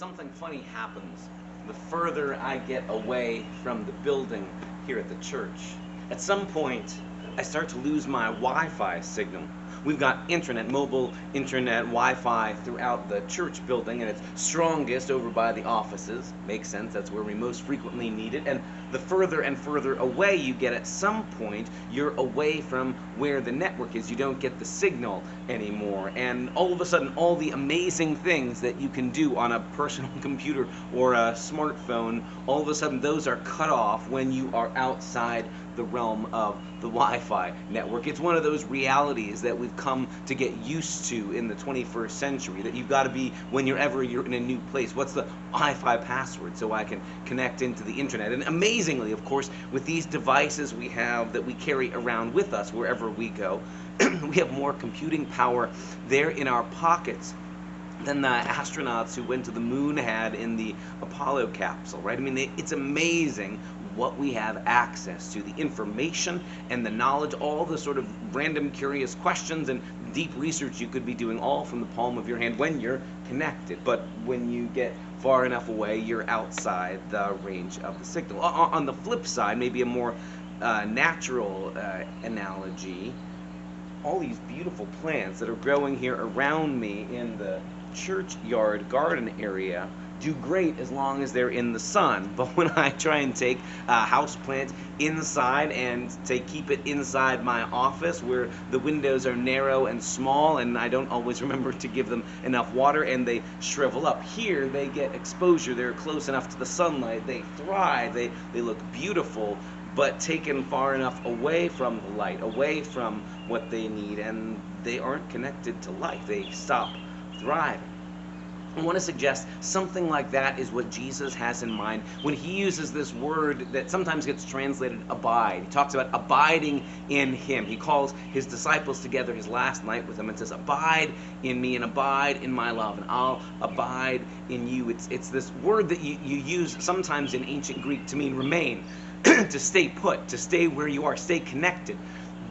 something funny happens the further I get away from the building here at the church. At some point, I start to lose my Wi-Fi signal. We've got internet, mobile internet, Wi-Fi throughout the church building, and it's strongest over by the offices. Makes sense, that's where we most frequently need it. And the further and further away you get, at some point, you're away from where the network is. You don't get the signal anymore. And all of a sudden, all the amazing things that you can do on a personal computer or a smartphone, all of a sudden those are cut off when you are outside the realm of the Wi-Fi network. It's one of those realities that we've come to get used to in the 21st century, that you've got to be, whenever you're in a new place, what's the Wi-Fi password so I can connect into the internet? And amazingly, of course, with these devices we have that we carry around with us wherever we go, we have more computing power there in our pockets than the astronauts who went to the moon had in the Apollo capsule, right? I mean, it's amazing what we have access to, the information and the knowledge, all the sort of random curious questions and deep research you could be doing, all from the palm of your hand when you're connected. But when you get far enough away, you're outside the range of the signal. On the flip side, maybe a more natural analogy, all these beautiful plants that are growing here around me in the churchyard garden area do great as long as they're in the sun. But when I try and take a house plant inside and keep it inside my office where the windows are narrow and small and I don't always remember to give them enough water and they shrivel up. Here they get exposure, they're close enough to the sunlight, they thrive, they look beautiful, but taken far enough away from the light, away from what they need, and they aren't connected to life. They stop thriving. I want to suggest something like that is what Jesus has in mind when he uses this word that sometimes gets translated abide. He talks about abiding in him. He calls his disciples together his last night with him and says, abide in me and abide in my love, and I'll abide in you. It's this word that you use sometimes in ancient Greek to mean remain, to stay put, to stay where you are, stay connected.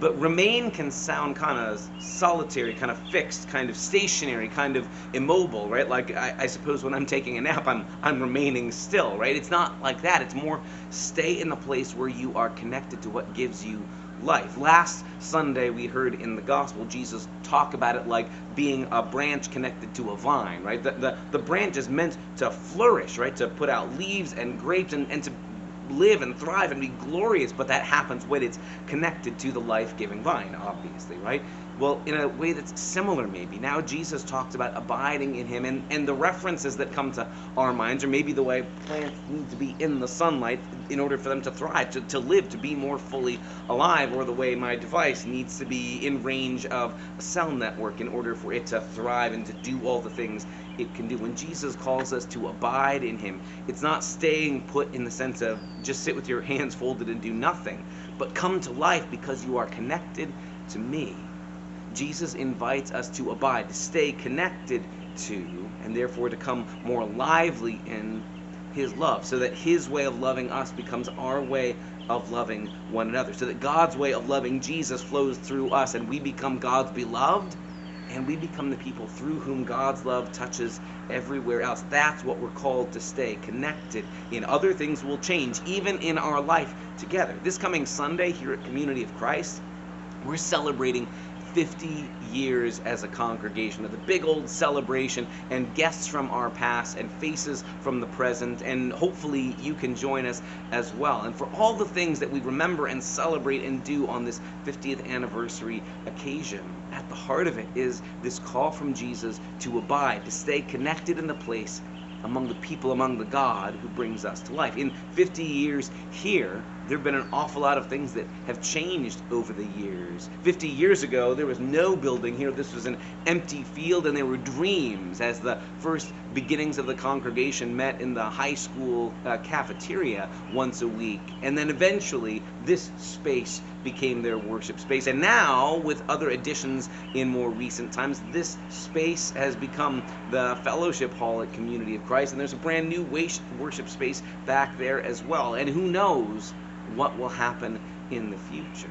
But remain can sound kind of solitary, kind of fixed, kind of stationary, kind of immobile, right? Like I suppose when I'm taking a nap, I'm remaining still, right? It's not like that. It's more stay in the place where you are connected to what gives you life. Last Sunday we heard in the gospel Jesus talk about it like being a branch connected to a vine, right? The branch is meant to flourish, right? To put out leaves and grapes and to live and thrive and be glorious, but that happens when it's connected to the life-giving vine, obviously, right? Well, in a way that's similar maybe. Now Jesus talks about abiding in him, and the references that come to our minds are maybe the way plants need to be in the sunlight in order for them to thrive, to live, to be more fully alive, or the way my device needs to be in range of a cell network in order for it to thrive and to do all the things it can do. When Jesus calls us to abide in him, it's not staying put in the sense of just sit with your hands folded and do nothing, but come to life because you are connected to me. Jesus invites us to abide, to stay connected to, and therefore to come more lively in his love, so that his way of loving us becomes our way of loving one another, so that God's way of loving Jesus flows through us, and we become God's beloved, and we become the people through whom God's love touches everywhere else. That's what we're called to stay connected in. Other things will change, even in our life together. This coming Sunday here at Community of Christ, we're celebrating 50 years as a congregation, of the big old celebration, and guests from our past and faces from the present, and hopefully you can join us as well. And for all the things that we remember and celebrate and do on this 50th anniversary occasion, at the heart of it is this call from Jesus to abide, to stay connected in the place, among the people, among the God who brings us to life. In 50 years here, there have been an awful lot of things that have changed over the years. 50 years ago, there was no building here. This was an empty field, and there were dreams as the first beginnings of the congregation met in the high school cafeteria once a week. And then eventually, this space became their worship space. And now, with other additions in more recent times, this space has become the fellowship hall at Community of Christ, and there's a brand new worship space back there as well. And who knows what will happen in the future.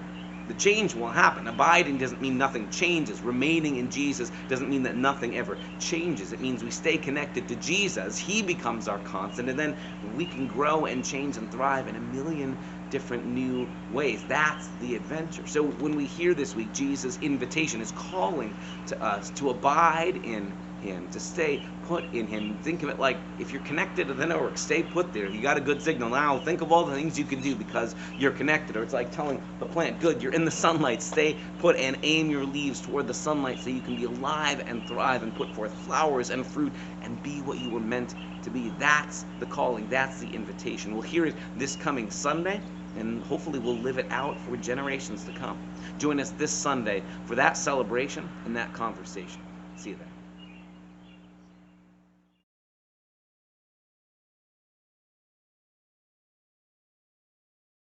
the change will happen. Abiding doesn't mean nothing changes. Remaining in Jesus doesn't mean that nothing ever changes. It means we stay connected to Jesus. He becomes our constant, and then we can grow and change and thrive in a million different new ways. That's the adventure. So when we hear this week, Jesus' invitation is calling to us to abide in Him, to stay put in Him. Think of it like if you're connected to the network, stay put there. You got a good signal. Now think of all the things you can do because you're connected. Or it's like telling the plant, good, you're in the sunlight, stay put and aim your leaves toward the sunlight so you can be alive and thrive and put forth flowers and fruit and be what you were meant to be. That's the calling. That's the invitation. We'll hear it this coming Sunday, and hopefully we'll live it out for generations to come. Join us this Sunday for that celebration and that conversation. See you then.